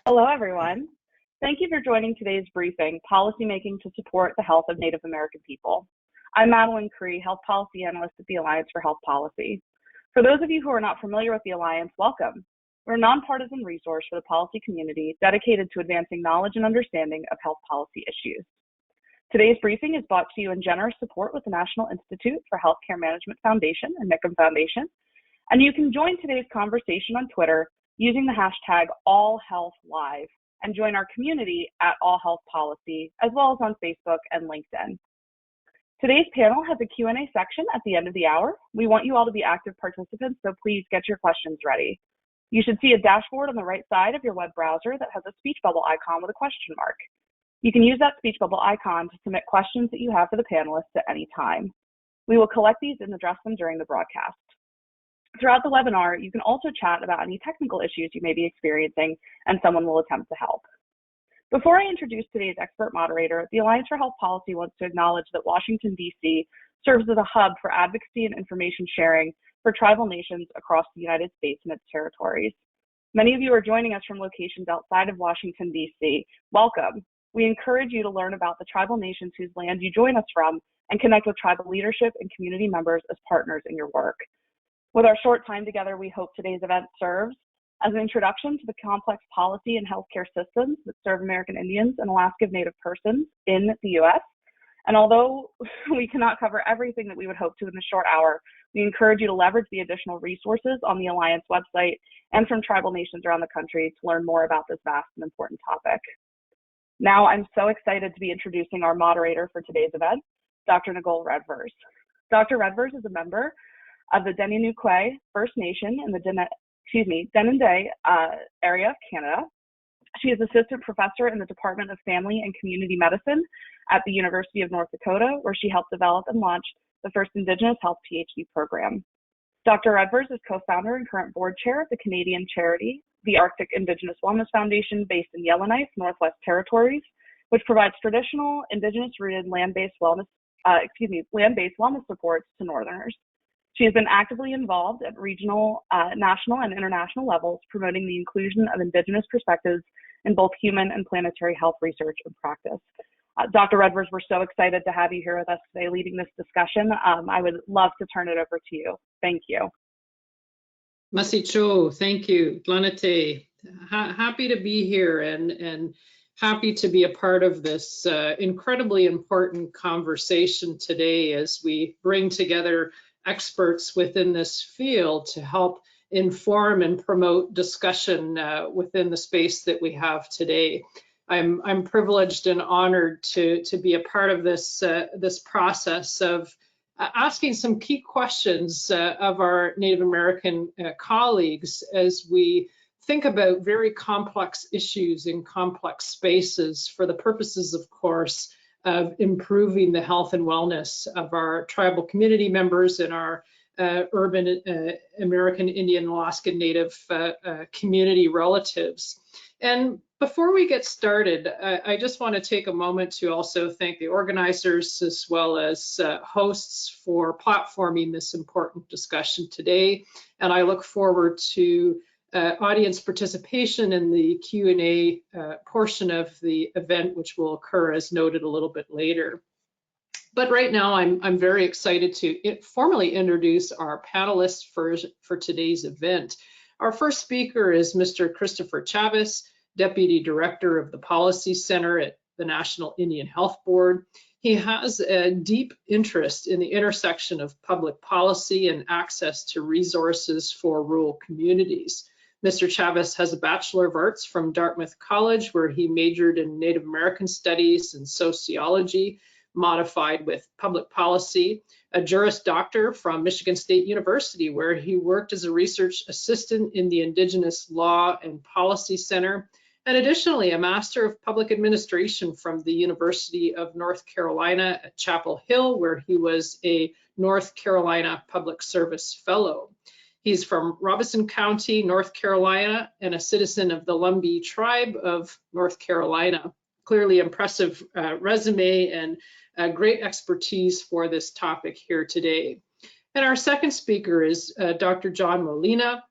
Hello, everyone. Thank you for joining today's briefing, Policymaking to Support the Health of Native American People. I'm Madeline Cree, Health Policy Analyst at the Alliance for Health Policy. For those of you who are not familiar with the Alliance, welcome. We're a nonpartisan resource for the policy community dedicated to advancing knowledge and understanding of health policy issues. Today's briefing is brought to you in generous support with the National Institute for Healthcare Management Foundation and Nickham Foundation, and you can join today's conversation on Twitter using the hashtag AllHealthLive and join our community at All Health Policy, as well as on Facebook and LinkedIn. Today's panel has a Q&A section at the end of the hour. We want you all to be active participants, so please get your questions ready. You should see a dashboard on the right side of your web browser that has a speech bubble icon with a question mark. You can use that speech bubble icon to submit questions that you have for the panelists at any time. We will collect these and address them during the broadcast. Throughout the webinar, you can also chat about any technical issues you may be experiencing, and someone will attempt to help. Before I introduce today's expert moderator, the Alliance for Health Policy wants to acknowledge that Washington, D.C. serves as a hub for advocacy and information sharing for tribal nations across the United States and its territories. Many of you are joining us from locations outside of Washington, D.C. Welcome. We encourage you to learn about the tribal nations whose land you join us from and connect with tribal leadership and community members as partners in your work. With our short time together, we hope today's event serves as an introduction to the complex policy and healthcare systems that serve American Indians and Alaska Native persons in the U.S. And although we cannot cover everything that we would hope to in this short hour, we encourage you to leverage the additional resources on the Alliance website and from tribal nations around the country to learn more about this vast and important topic. Now, I'm so excited to be introducing our moderator for today's event, Dr. Nicole Redvers. Dr. Redvers is a member of the Denunukwe First Nation in the Denendeh area of Canada. She is assistant professor in the Department of Family and Community Medicine at the University of North Dakota, where she helped develop and launch the first Indigenous Health PhD program. Dr. Redvers is co-founder and current board chair of the Canadian charity, the Arctic Indigenous Wellness Foundation, based in Yellowknife, Northwest Territories, which provides traditional Indigenous-rooted land-based wellness supports to Northerners. She has been actively involved at regional, national, and international levels, promoting the inclusion of Indigenous perspectives in both human and planetary health research and practice. Dr. Redvers, we're so excited to have you here with us today leading this discussion. I would love to turn it over to you. Thank you. Masicho, thank you. Glanate, happy to be here and happy to be a part of this incredibly important conversation today as we bring together experts within this field to help inform and promote discussion within the space that we have today. I'm privileged and honored to be a part of this process of asking some key questions of our Native American colleagues as we think about very complex issues in complex spaces for the purposes, of course, of improving the health and wellness of our tribal community members and our urban American Indian Alaskan Native community relatives. And before we get started, I just want to take a moment to also thank the organizers as well as hosts for platforming this important discussion today. And I look forward to audience participation in the Q&A portion of the event, which will occur as noted a little bit later. But right now, I'm very excited to formally introduce our panelists for today's event. Our first speaker is Mr. Christopher Chavis, Deputy Director of the Policy Center at the National Indian Health Board. He has a deep interest in the intersection of public policy and access to resources for rural communities. Mr. Chavis has a Bachelor of Arts from Dartmouth College, where he majored in Native American Studies and Sociology, modified with public policy, a Juris Doctor from Michigan State University, where he worked as a research assistant in the Indigenous Law and Policy Center, and additionally a Master of Public Administration from the University of North Carolina at Chapel Hill, where he was a North Carolina Public Service Fellow. He's from Robeson County, North Carolina, and a citizen of the Lumbee tribe of North Carolina. Clearly impressive resume and great expertise for this topic here today. And our second speaker is Dr. John Molina,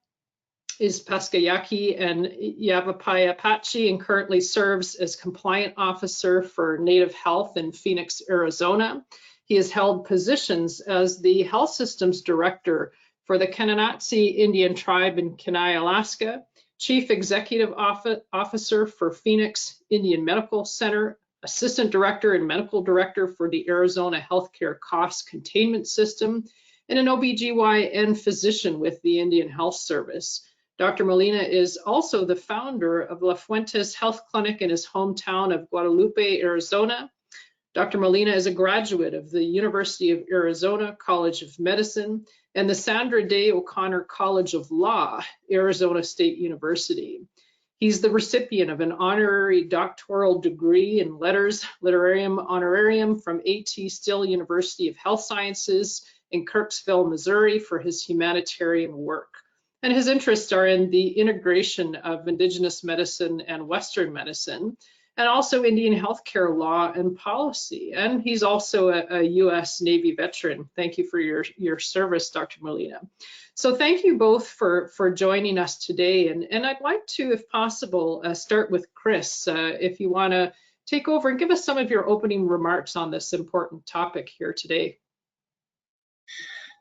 is Paskayaki and Yavapai Apache, and currently serves as compliant officer for Native Health in Phoenix, Arizona. He has held positions as the health systems director for the Kananatsi Indian Tribe in Kenai, Alaska, chief executive officer for Phoenix Indian Medical Center, assistant director and medical director for the Arizona Healthcare Cost Containment System, and an OBGYN physician with the Indian Health Service. Dr. Molina is also the founder of La Fuentes Health Clinic in his hometown of Guadalupe, Arizona. Dr. Molina is a graduate of the University of Arizona College of Medicine and the Sandra Day O'Connor College of Law, Arizona State University. He's the recipient of an honorary doctoral degree in letters, literarium honorarium from A.T. Still University of Health Sciences in Kirksville, Missouri for his humanitarian work. And his interests are in the integration of indigenous medicine and Western medicine, and also Indian healthcare law and policy. And he's also a U.S. Navy veteran. Thank you for your service, Dr. Molina. So thank you both for joining us today. And I'd like to, if possible, start with Chris, if you want to take over and give us some of your opening remarks on this important topic here today.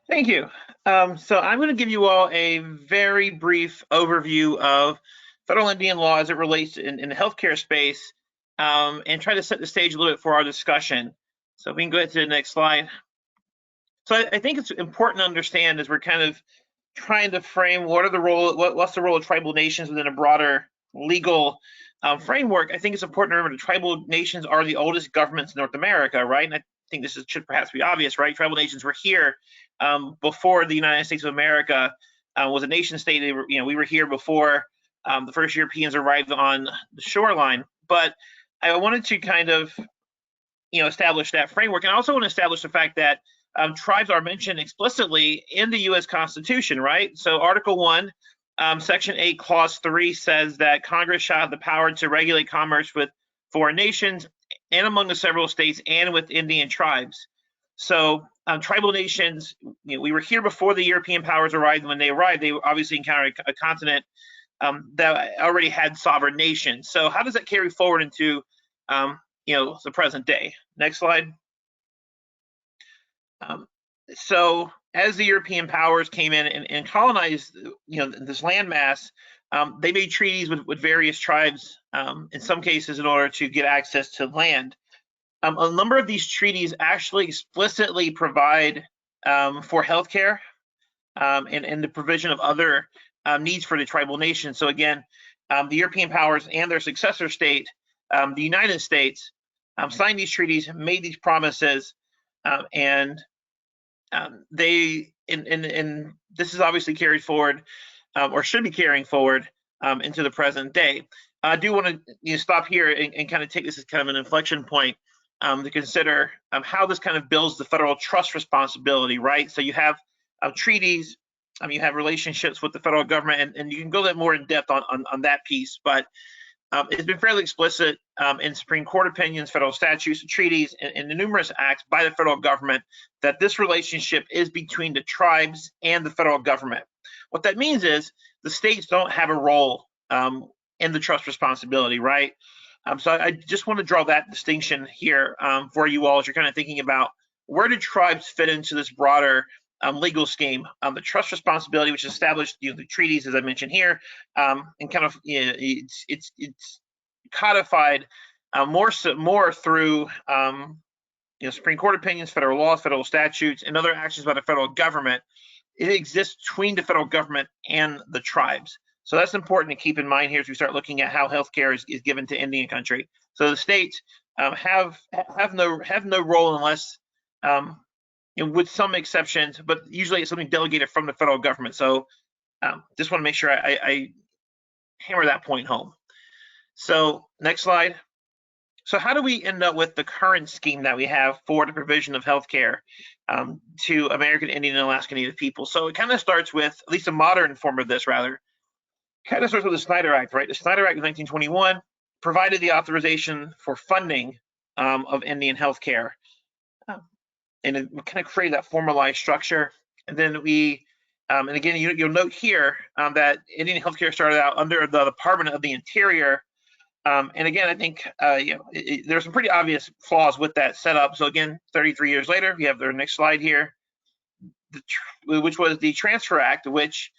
Thank you. So I'm going to give you all a very brief overview of federal Indian law as it relates in the healthcare space, and try to set the stage a little bit for our discussion. So if we can go ahead to the next slide. So I think it's important to understand as we're kind of trying to frame what's the role of tribal nations within a broader legal framework. I think it's important to remember that tribal nations are the oldest governments in North America, right? And I think this should perhaps be obvious, right? Tribal nations were here before the United States of America was a nation state. We were here before the first Europeans arrived on the shoreline. But I wanted to kind of, establish that framework, and I also want to establish the fact that tribes are mentioned explicitly in the U.S. Constitution, right? So Article 1, Section 8, Clause 3 says that Congress shall have the power to regulate commerce with foreign nations and among the several states and with Indian tribes. So tribal nations, we were here before the European powers arrived. When they arrived, they obviously encountered a continent that already had sovereign nations. So how does that carry forward into the present day? Next slide. So as the European powers came in and colonized this landmass, they made treaties with various tribes, in some cases in order to get access to land. A number of these treaties actually explicitly provide for healthcare and the provision of other needs for the tribal nations. So again, the European powers and their successor state, the United States, signed these treaties, made these promises, and this is obviously carried forward, or should be carrying forward into the present day. I do want to stop here and kind of take this as kind of an inflection point to consider how this kind of builds the federal trust responsibility, right? So you have treaties, you have relationships with the federal government, and you can go more in depth on that piece, but it's been fairly explicit in Supreme Court opinions, federal statutes, treaties, and the numerous acts by the federal government that this relationship is between the tribes and the federal government. What that means is the states don't have a role in the trust responsibility, right? So I just want to draw that distinction here for you all as you're kind of thinking about where do tribes fit into this broader legal scheme. The trust responsibility, which is established, the treaties, as I mentioned here, and kind of it's codified more through Supreme Court opinions, federal laws, federal statutes, and other actions by the federal government. It exists between the federal government and the tribes. So that's important to keep in mind here as we start looking at how healthcare is given to Indian country. So the states have no role unless with some exceptions, but usually it's something delegated from the federal government. So just want to make sure I hammer that point home. So next slide. So how do we end up with the current scheme that we have for the provision of healthcare to American Indian and Alaska Native people? So it kind of starts with, at least a modern form of this rather, kind of starts with the Snyder Act, right? The Snyder Act of 1921 provided the authorization for funding of Indian healthcare. And it kind of created that formalized structure. And then we And again, you'll note here that Indian healthcare started out under the Department of the Interior. And again, I think there's some pretty obvious flaws with that setup. So again, 33 years later, we have the next slide here, which was the Transfer Act, which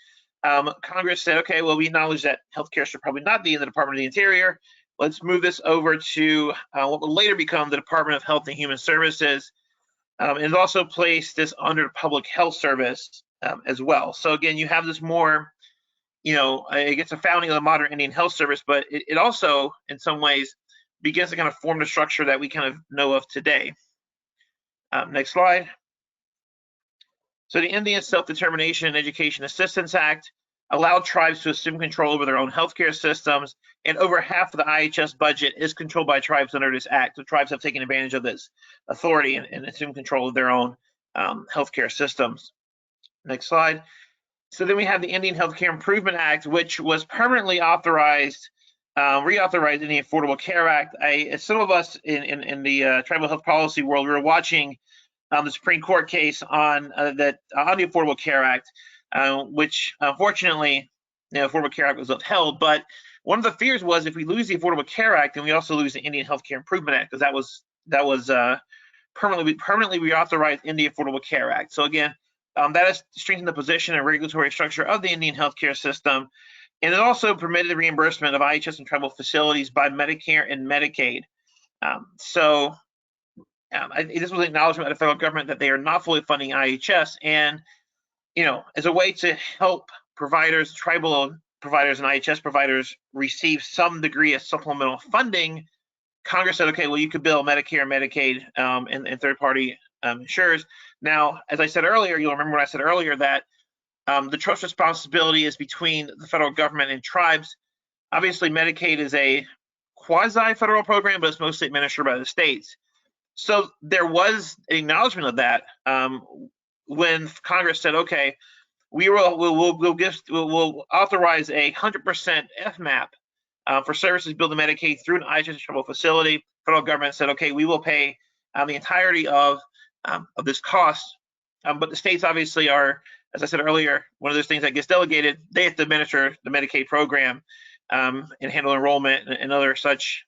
Congress said, okay, well, we acknowledge that healthcare should probably not be in the Department of the Interior. Let's move this over to what will later become the Department of Health and Human Services. And it also placed this under the Public Health Service as well. So again, you have this more, it gets a founding of the modern Indian Health Service, but it also, in some ways, begins to kind of form the structure that we kind of know of today. Next slide. So the Indian Self-Determination and Education Assistance Act allowed tribes to assume control over their own healthcare systems, and over half of the IHS budget is controlled by tribes under this act. So tribes have taken advantage of this authority and assumed control of their own healthcare systems. Next slide. So then we have the Indian Healthcare Improvement Act, which was permanently authorized, reauthorized in the Affordable Care Act. Some of us in the tribal health policy world, we were watching the Supreme Court case on the Affordable Care Act, which unfortunately, the Affordable Care Act was upheld. But one of the fears was if we lose the Affordable Care Act, then we also lose the Indian Healthcare Improvement Act, because that was permanently reauthorized in the Affordable Care Act. So again, that has strengthened the position and regulatory structure of the Indian healthcare system, and it also permitted the reimbursement of IHS and tribal facilities by Medicare and Medicaid. This was an acknowledgement by the federal government that they are not fully funding IHS, and as a way to help providers, tribal providers and IHS providers receive some degree of supplemental funding, Congress said, okay, well, you could bill Medicare, Medicaid, and third-party insurers. Now, as I said earlier, you'll remember when I said earlier that the trust responsibility is between the federal government and tribes. Obviously, Medicaid is a quasi-federal program, but it's mostly administered by the states. So there was an acknowledgement of that when Congress said, okay, we'll authorize 100% FMAP for services billed to Medicaid through an IHS tribal facility. Federal government said, okay, we will pay the entirety of this cost, but the states obviously are, as I said earlier, one of those things that gets delegated. They have to administer the Medicaid program and handle enrollment and other such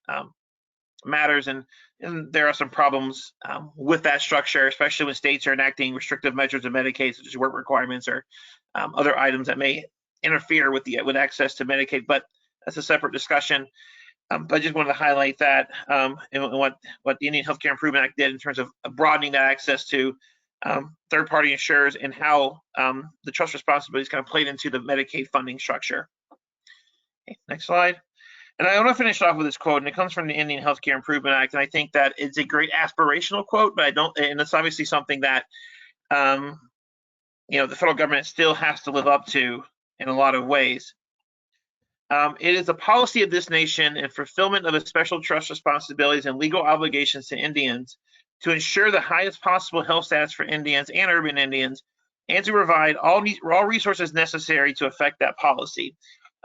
matters, and there are some problems with that structure, especially when states are enacting restrictive measures of Medicaid, such as work requirements or other items that may interfere with access to Medicaid. But that's a separate discussion. But I just wanted to highlight that and what the Indian Healthcare Improvement Act did in terms of broadening that access to third-party insurers, and how the trust responsibilities kind of played into the Medicaid funding structure. Okay, next slide. And I want to finish off with this quote, and it comes from the Indian Healthcare Improvement Act, and I think that it's a great aspirational quote, but and it's obviously something that the federal government still has to live up to in a lot of ways. It is a policy of this nation in fulfillment of its special trust responsibilities and legal obligations to Indians to ensure the highest possible health status for Indians and urban Indians, and to provide all resources necessary to effect that policy.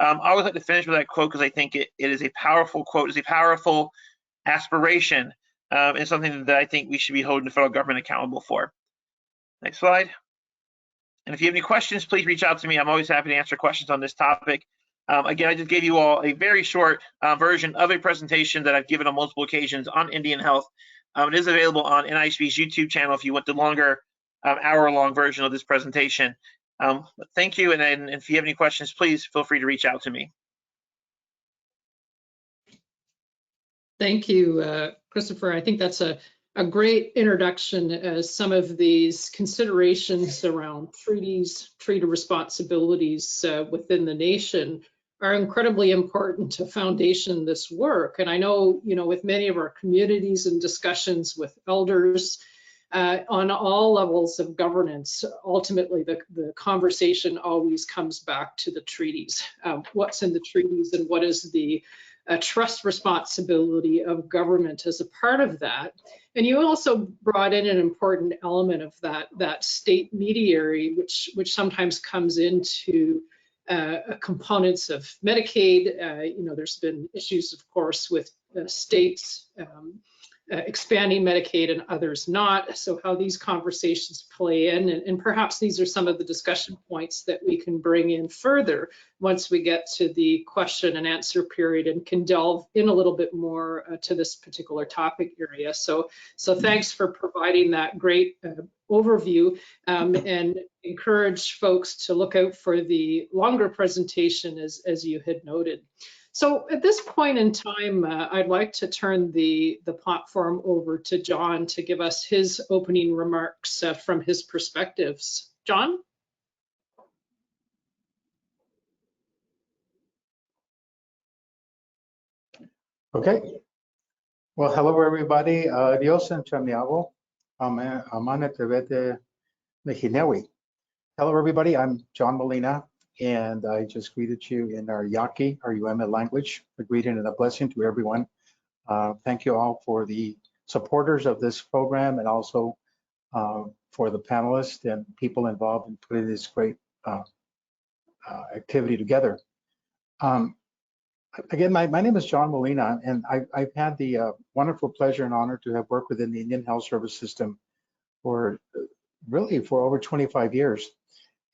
I always like to finish with that quote because I think it is a powerful quote, it's a powerful aspiration, and something that I think we should be holding the federal government accountable for. Next slide. And if you have any questions, please reach out to me. I'm always happy to answer questions on this topic. Again, I just gave you all a very short version of a presentation that I've given on multiple occasions on Indian health. It is available on NIHB's YouTube channel if you want the longer hour-long version of this presentation. But thank you, and if you have any questions, please feel free to reach out to me. Thank you, Christopher. I think that's a great introduction as some of these considerations around treaties, treaty responsibilities within the nation are incredibly important to foundation this work. And I know, with many of our communities and discussions with elders on all levels of governance, ultimately the conversation always comes back to the treaties. What's in the treaties and what is the trust responsibility of government as a part of that. And you also brought in an important element of that state mediary, which sometimes comes into components of Medicaid. There's been issues, of course, with states expanding Medicaid and others not. So how these conversations play in, and perhaps these are some of the discussion points that we can bring in further once we get to the question and answer period and can delve in a little bit more to this particular topic area. So thanks for providing that great overview, and encourage folks to look out for the longer presentation as you had noted. So at this point in time, I'd like to turn the platform over to John to give us his opening remarks from his perspectives. John? Okay. Well, hello, everybody. Dios en Chamiabo. Amana Tevete Mehinewi. Hello, everybody. I'm John Molina, and I just greeted you in our Yaqui, our UMA language, a greeting and a blessing to everyone. Thank you all for the supporters of this program, and also for the panelists and people involved in putting this great activity together. Again, my name is John Molina, and I've had the wonderful pleasure and honor to have worked within the Indian Health Service system for over 25 years.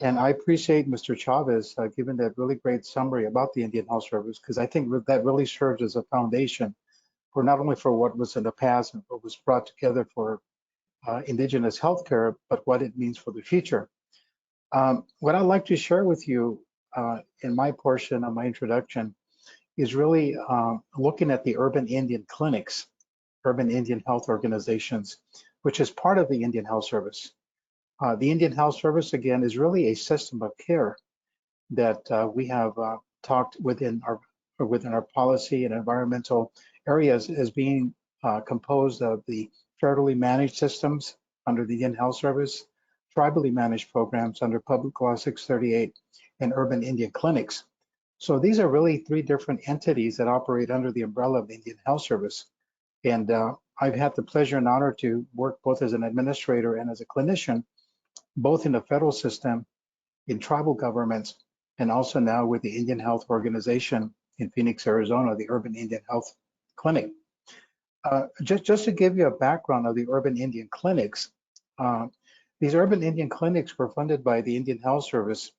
And I appreciate Mr. Chavis giving that really great summary about the Indian Health Service, because I think that really serves as a foundation for not only for what was in the past and what was brought together for Indigenous healthcare, but what it means for the future. What I'd like to share with you in my portion of my introduction is really looking at the urban Indian clinics, urban Indian health organizations, which is part of the Indian Health Service. The Indian Health Service, again, is really a system of care that we have talked within our policy and environmental areas as being composed of the federally managed systems under the Indian Health Service, tribally managed programs under Public Law 638, and urban Indian clinics. So these are really three different entities that operate under the umbrella of the Indian Health Service. And I've had the pleasure and honor to work both as an administrator and as a clinician, both in the federal system, in tribal governments, and also now with the Indian Health Organization in Phoenix, Arizona, the Urban Indian Health Clinic. Just to give you a background of the Urban Indian Clinics, these Urban Indian Clinics were funded by the Indian Health Service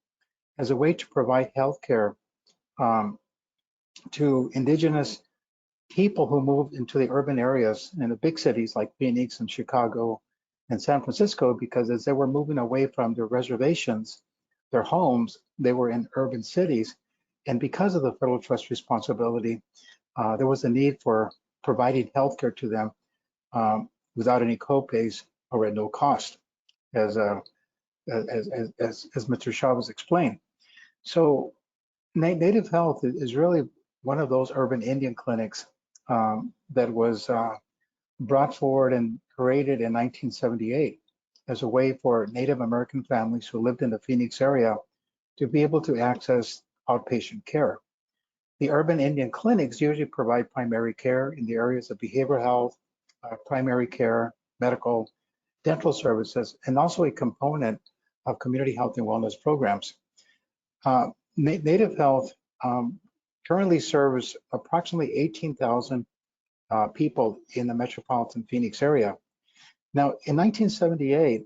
as a way to provide health care to Indigenous people who moved into the urban areas in the big cities like Phoenix and Chicago and San Francisco, because as they were moving away from their reservations, their homes, they were in urban cities. And because of the federal trust responsibility, there was a need for providing healthcare to them without any co-pays or at no cost, as Mr. Chavis explained. So Native Health is really one of those urban Indian clinics that was brought forward and created in 1978 as a way for Native American families who lived in the Phoenix area to be able to access outpatient care. The urban Indian clinics usually provide primary care in the areas of behavioral health, primary care, medical, dental services, and also a component of community health and wellness programs. Native Health currently serves approximately 18,000 people in the metropolitan Phoenix area. Now, in 1978,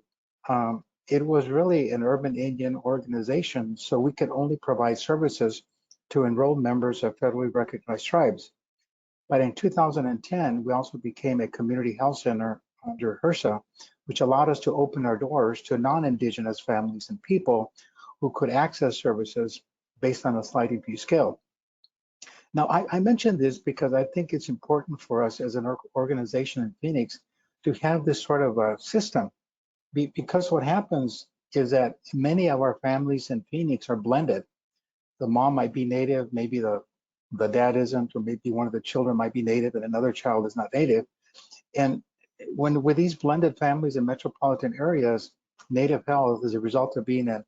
it was really an urban Indian organization, so we could only provide services to enrolled members of federally recognized tribes. But in 2010, we also became a community health center under HRSA, which allowed us to open our doors to non-Indigenous families and people who could access services based on a sliding fee scale. Now, I mentioned this because I think it's important for us as an organization in Phoenix to have this sort of a system, because what happens is that many of our families in Phoenix are blended. The mom might be Native, maybe the dad isn't, or maybe one of the children might be Native and another child is not Native. And with these blended families in metropolitan areas, Native Health, as a result of being an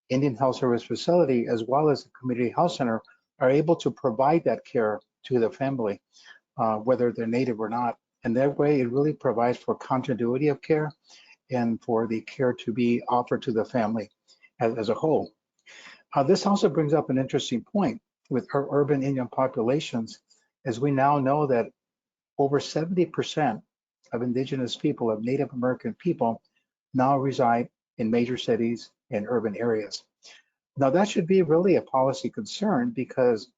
Indian Health Service facility as well as a community health center, are able to provide that care to the family, whether they're Native or not. And that way, it really provides for continuity of care and for the care to be offered to the family as a whole. This also brings up an interesting point with our urban Indian populations, as we now know that over 70% of indigenous people, of Native American people, now reside in major cities and urban areas. Now that should be really a policy concern because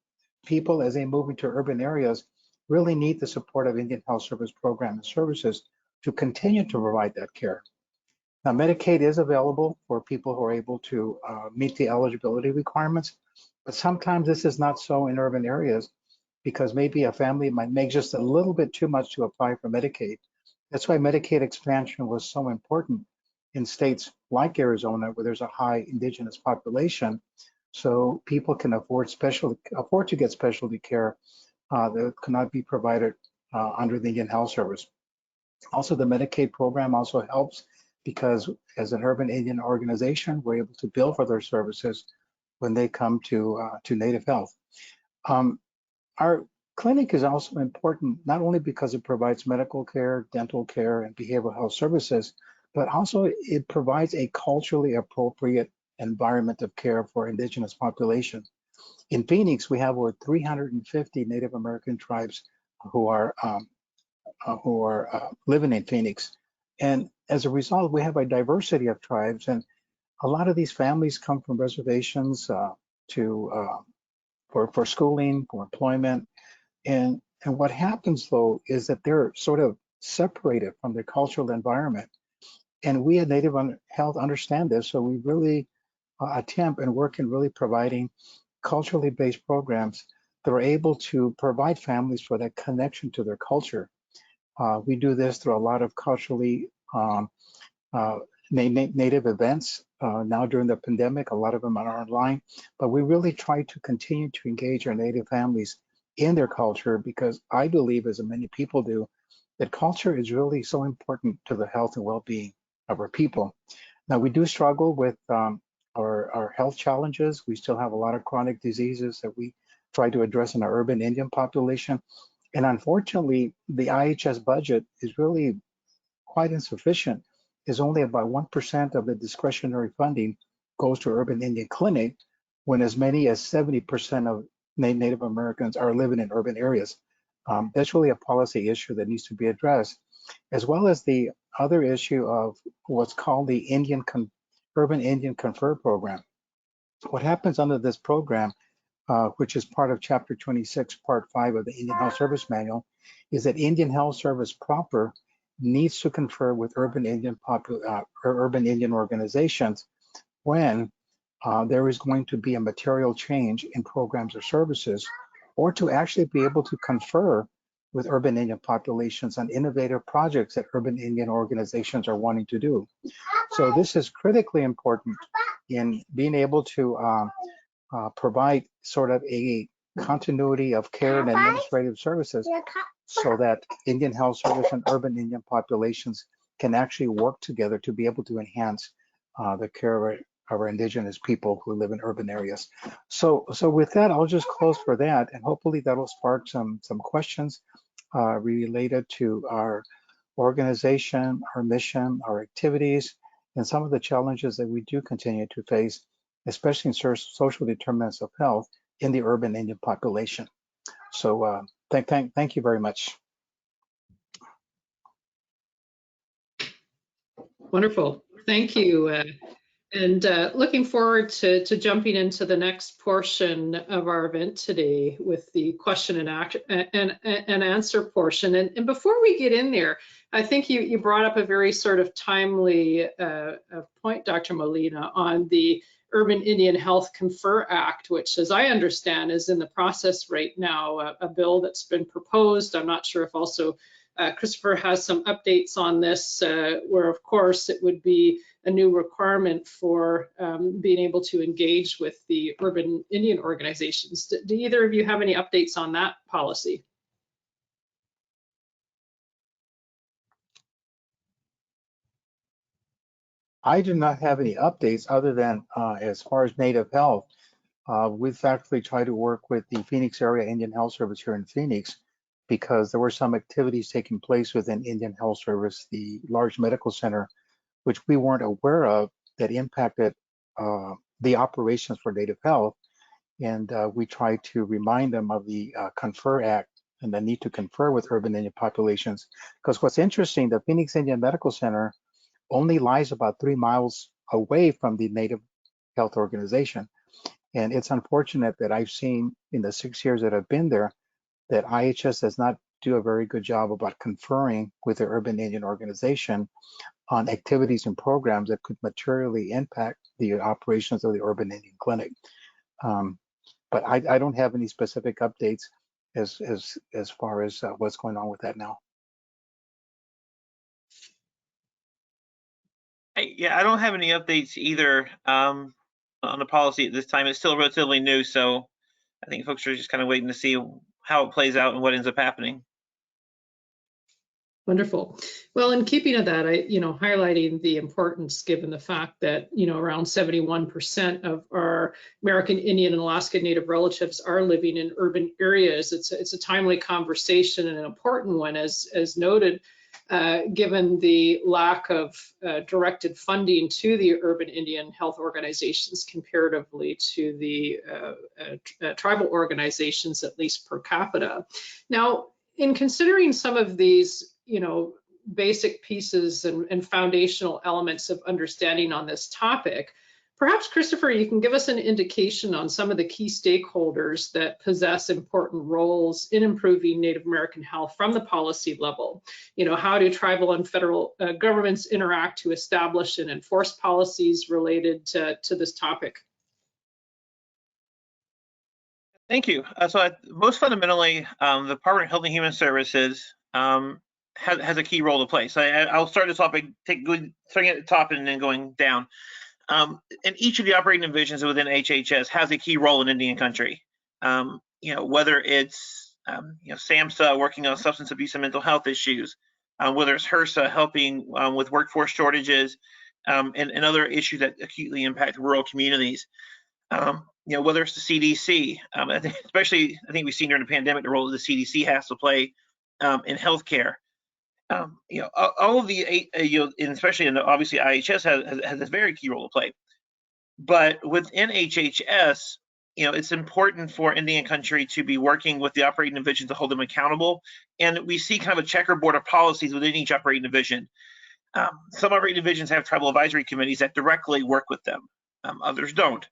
people, as they move into urban areas, really need the support of Indian Health Service program and services to continue to provide that care. Now, Medicaid is available for people who are able to meet the eligibility requirements, but sometimes this is not so in urban areas because maybe a family might make just a little bit too much to apply for Medicaid. That's why Medicaid expansion was so important in states like Arizona, where there's a high indigenous population, so people can afford to get specialty care that cannot be provided under the Indian Health Service. Also, the Medicaid program also helps because as an urban Indian organization, we're able to bill for their services when they come to Native Health. Our clinic is also important, not only because it provides medical care, dental care, and behavioral health services, but also it provides a culturally appropriate environment of care for indigenous population. In Phoenix, we have over 350 Native American tribes who are living in Phoenix. And as a result, we have a diversity of tribes, and a lot of these families come from reservations for schooling, for employment. And what happens though is that they're sort of separated from their cultural environment. And we at Native Health understand this, so we really attempt and work in really providing culturally based programs that are able to provide families for that connection to their culture. We do this through a lot of culturally native events. Now during the pandemic, a lot of them are online, but we really try to continue to engage our Native families in their culture because I believe, as many people do, that culture is really so important to the health and well-being of our people. Now we do struggle with our health challenges. We still have a lot of chronic diseases that we try to address in our urban Indian population. And unfortunately, the IHS budget is really quite insufficient. Is only about 1% of the discretionary funding goes to urban Indian clinic, when as many as 70% of Native Americans are living in urban areas. That's really a policy issue that needs to be addressed, as well as the other issue of what's called the Urban Indian Confer program. What happens under this program, which is part of Chapter 26, Part 5 of the Indian Health Service Manual, is that Indian Health Service proper needs to confer with urban Indian organizations when there is going to be a material change in programs or services, or to actually be able to confer with urban Indian populations on innovative projects that urban Indian organizations are wanting to do. So this is critically important in being able to provide sort of a continuity of care and administrative services so that Indian Health Service and urban Indian populations can actually work together to be able to enhance the care of our indigenous people who live in urban areas. So with that, I'll just close for that, and hopefully that'll spark some questions related to our organization, our mission, our activities, and some of the challenges that we do continue to face, especially in social determinants of health in the urban Indian population. So thank you very much. Wonderful. Thank you. And looking forward to jumping into the next portion of our event today with the question and answer portion. And before we get in there, I think you brought up a very sort of timely point, Dr. Molina, on the Urban Indian Health Confer Act, which, as I understand, is in the process right now, a bill that's been proposed. I'm not sure if also Christopher has some updates on this, where of course it would be a new requirement for being able to engage with the urban Indian organizations. Do either of you have any updates on that policy? I do not have any updates other than as far as Native Health, we've actually tried to work with the Phoenix Area Indian Health Service here in Phoenix because there were some activities taking place within Indian Health Service, the large medical center, which we weren't aware of, that impacted the operations for Native Health. And we tried to remind them of the Confer Act and the need to confer with urban Indian populations. Because what's interesting, the Phoenix Indian Medical Center only lies about 3 miles away from the Native Health Organization. And it's unfortunate that I've seen in the 6 years that I've been there that IHS does not do a very good job about conferring with the urban Indian organization on activities and programs that could materially impact the operations of the urban Indian clinic. But I don't have any specific updates as far as what's going on with that now. Yeah, I don't have any updates either on the policy at this time. It's still relatively new, so I think folks are just kind of waiting to see how it plays out and what ends up happening. Wonderful. Well, in keeping of that, highlighting the importance given the fact that, around 71% of our American Indian and Alaska Native relatives are living in urban areas. It's a timely conversation and an important one, as noted, given the lack of directed funding to the urban Indian health organizations comparatively to the tribal organizations, at least per capita. Now, in considering some of these, basic pieces and foundational elements of understanding on this topic, perhaps, Christopher, you can give us an indication on some of the key stakeholders that possess important roles in improving Native American health from the policy level. How do tribal and federal governments interact to establish and enforce policies related to this topic? Thank you. So most fundamentally, the Department of Health and Human Services has a key role to play. So I'll start this off by starting at the top and then going down. And each of the operating divisions within HHS has a key role in Indian country. Whether it's SAMHSA working on substance abuse and mental health issues, whether it's HRSA helping with workforce shortages and other issues that acutely impact rural communities. Whether it's the CDC, I think we've seen during the pandemic the role that the CDC has to play in healthcare. All of the, and especially obviously IHS has a very key role to play. But within HHS, it's important for Indian country to be working with the operating division to hold them accountable. And we see kind of a checkerboard of policies within each operating division. Some operating divisions have tribal advisory committees that directly work with them. Others don't.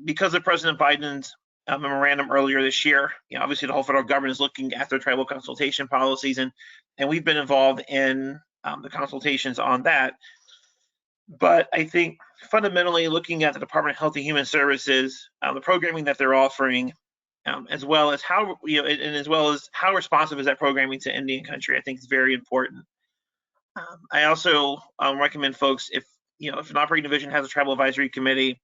Because of President Biden's memorandum earlier this year, obviously the whole federal government is looking at their tribal consultation policies, and we've been involved in the consultations on that. But I think fundamentally looking at the Department of Health and Human Services, the programming that they're offering, as well as how responsive is that programming to Indian country, I think is very important. I also recommend folks, if an operating division has a tribal advisory committee,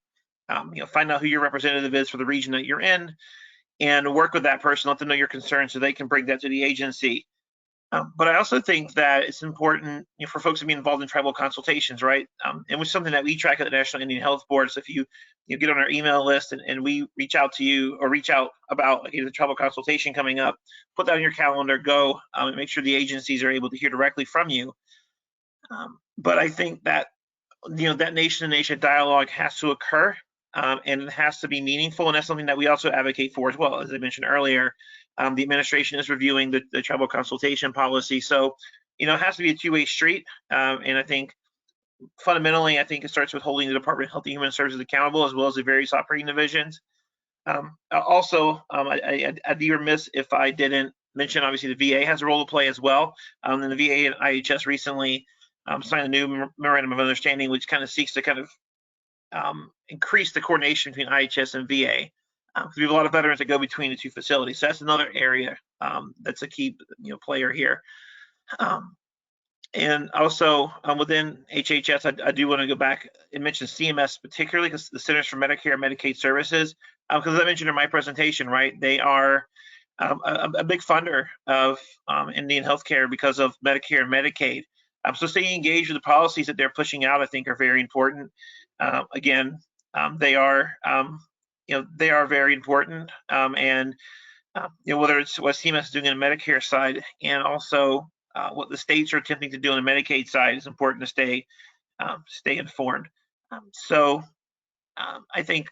find out who your representative is for the region that you're in and work with that person, let them know your concerns so they can bring that to the agency. But I also think that it's important for folks to be involved in tribal consultations, right? And which is something that we track at the National Indian Health Board. So if you get on our email list and we reach out to you or reach out about the tribal consultation coming up, put that on your calendar, go and make sure the agencies are able to hear directly from you. But I think that that nation-to-nation dialogue has to occur. And it has to be meaningful, and that's something that we also advocate for as well. As I mentioned earlier, the administration is reviewing the tribal consultation policy, so it has to be a two-way street. And I think fundamentally, it starts with holding the Department of Health and Human Services accountable, as well as the various operating divisions. Also, I'd be remiss if I didn't mention, obviously, the VA has a role to play as well. And the VA and IHS recently signed a new memorandum of understanding, which kind of seeks to kind of increase the coordination between IHS and VA. Because we have a lot of veterans that go between the two facilities. So that's another area that's a key player here. And also within HHS, I do want to go back and mention CMS particularly, because the Centers for Medicare and Medicaid Services, because as I mentioned in my presentation, right, they are a big funder of Indian healthcare because of Medicare and Medicaid. So staying engaged with the policies that they're pushing out, I think, are very important. Again, they are very important, and whether it's what CMS is doing on the Medicare side, and also what the states are attempting to do on the Medicaid side, is important to stay informed. So I think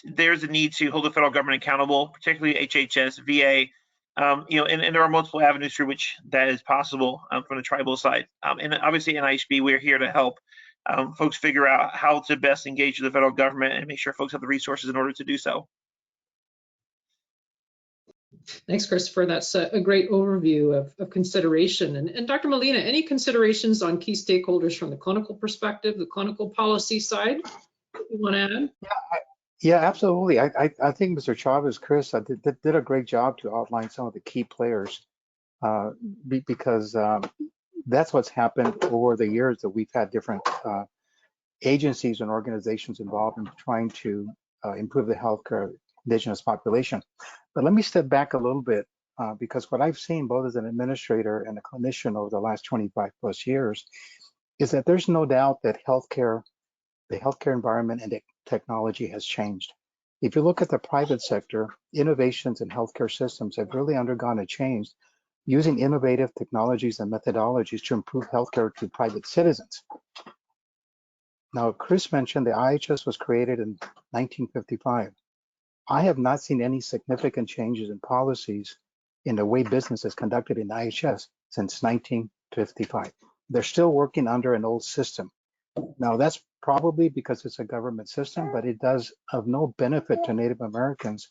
there's a need to hold the federal government accountable, particularly HHS, VA, And there are multiple avenues through which that is possible from the tribal side. And obviously in IHB, we're here to help folks figure out how to best engage with the federal government and make sure folks have the resources in order to do so. Thanks, Christopher. That's a great overview of consideration. And Dr. Molina, any considerations on key stakeholders from the clinical perspective, the clinical policy side you want to add? Yeah, absolutely. I think Mr. Chavis, Chris, did a great job to outline some of the key players because that's what's happened over the years that we've had different agencies and organizations involved in trying to improve the healthcare indigenous population. But let me step back a little bit because what I've seen both as an administrator and a clinician over the last 25 plus years is that there's no doubt that the healthcare environment and the technology has changed. If you look at the private sector, innovations in healthcare systems have really undergone a change using innovative technologies and methodologies to improve healthcare to private citizens. Now, Chris mentioned the IHS was created in 1955. I have not seen any significant changes in policies in the way business is conducted in IHS since 1955. They're still working under an old system. Now, that's probably because it's a government system, but it does of no benefit to Native Americans.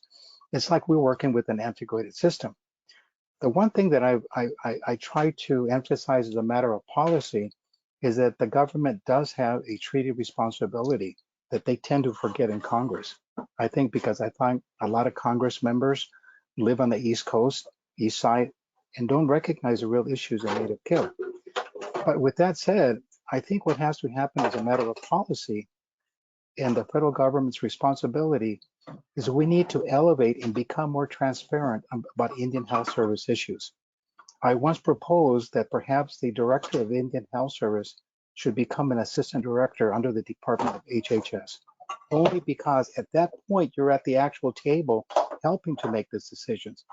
It's like we're working with an antiquated system. The one thing that I try to emphasize as a matter of policy is that the government does have a treaty responsibility that they tend to forget in Congress. I think because I find a lot of Congress members live on the East Coast, East Side, and don't recognize the real issues in Native care. But with that said, I think what has to happen as a matter of policy and the federal government's responsibility is we need to elevate and become more transparent about Indian Health Service issues. I once proposed that perhaps the director of Indian Health Service should become an assistant director under the Department of HHS, only because at that point you're at the actual table helping to make these decisions.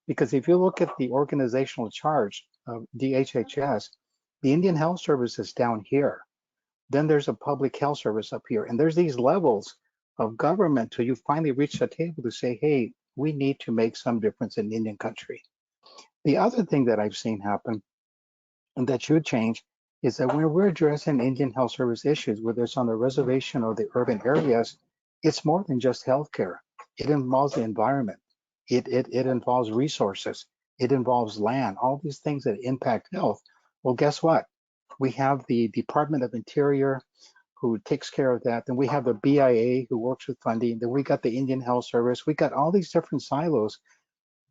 Because if you look at the organizational chart of DHHS, the Indian Health Service is down here. Then there's a public health service up here. And there's these levels of government till you finally reach the table to say, hey, we need to make some difference in Indian country. The other thing that I've seen happen and that should change is that when we're addressing Indian Health Service issues, whether it's on the reservation or the urban areas, it's more than just healthcare. It involves the environment. It involves resources. It involves land, all these things that impact health. Well, guess what? We have the Department of Interior who takes care of that. Then we have the BIA who works with funding. Then we got the Indian Health Service. We got all these different silos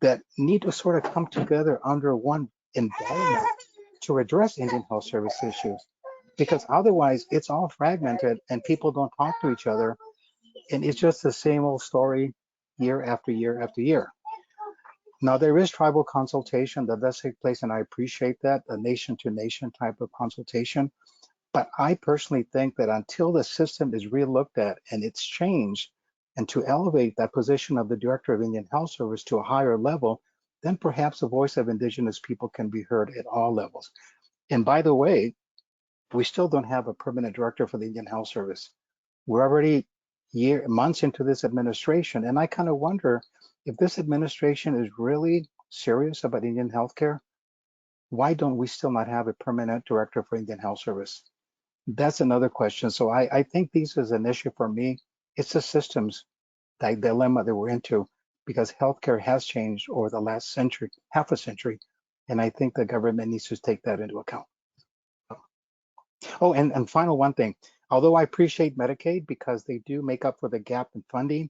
that need to sort of come together under one environment to address Indian Health Service issues. Because otherwise it's all fragmented and people don't talk to each other. And it's just the same old story year after year after year. Now, there is tribal consultation that does take place, and I appreciate that, a nation-to-nation type of consultation. But I personally think that until the system is re-looked at and it's changed, and to elevate that position of the Director of Indian Health Service to a higher level, then perhaps the voice of Indigenous people can be heard at all levels. And by the way, we still don't have a permanent director for the Indian Health Service. We're already months into this administration, and I kind of wonder if this administration is really serious about Indian healthcare, why don't we still not have a permanent director for Indian Health Service? That's another question. So I think this is an issue for me. It's the systems dilemma that we're into because healthcare has changed over the last century, half a century, and I think the government needs to take that into account. Oh, and final one thing. Although I appreciate Medicaid because they do make up for the gap in funding,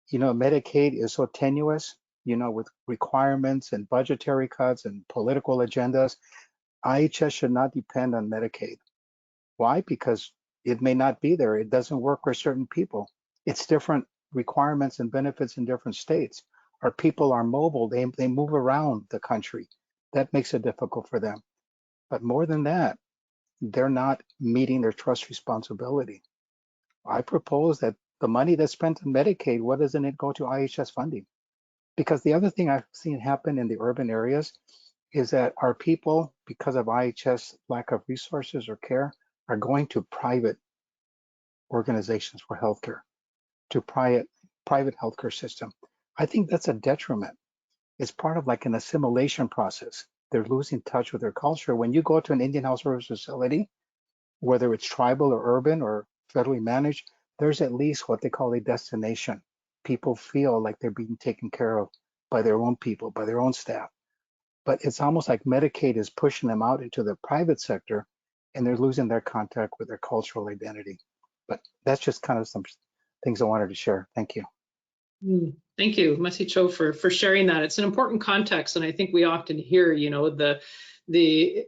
you know, Medicaid is so tenuous, you know, with requirements and budgetary cuts and political agendas. IHS should not depend on Medicaid. Why? Because it may not be there. It doesn't work for certain people. It's different requirements and benefits in different states. Our people are mobile. They move around the country. That makes it difficult for them. But more than that, they're not meeting their trust responsibility. I propose that the money that's spent on Medicaid, what doesn't it go to IHS funding? Because the other thing I've seen happen in the urban areas is that our people, because of IHS lack of resources or care, are going to private organizations for healthcare, to private healthcare system. I think that's a detriment It's part of like an assimilation process. They're losing touch with their culture. When you go to an Indian Health Service facility, whether it's tribal or urban or federally managed, there's at least what they call a destination. People feel like they're being taken care of by their own people, by their own staff. But it's almost like Medicaid is pushing them out into the private sector, and they're losing their contact with their cultural identity. But that's just kind of some things I wanted to share. Thank you. Thank you, Masi Cho, for sharing that. It's an important context, and I think we often hear, the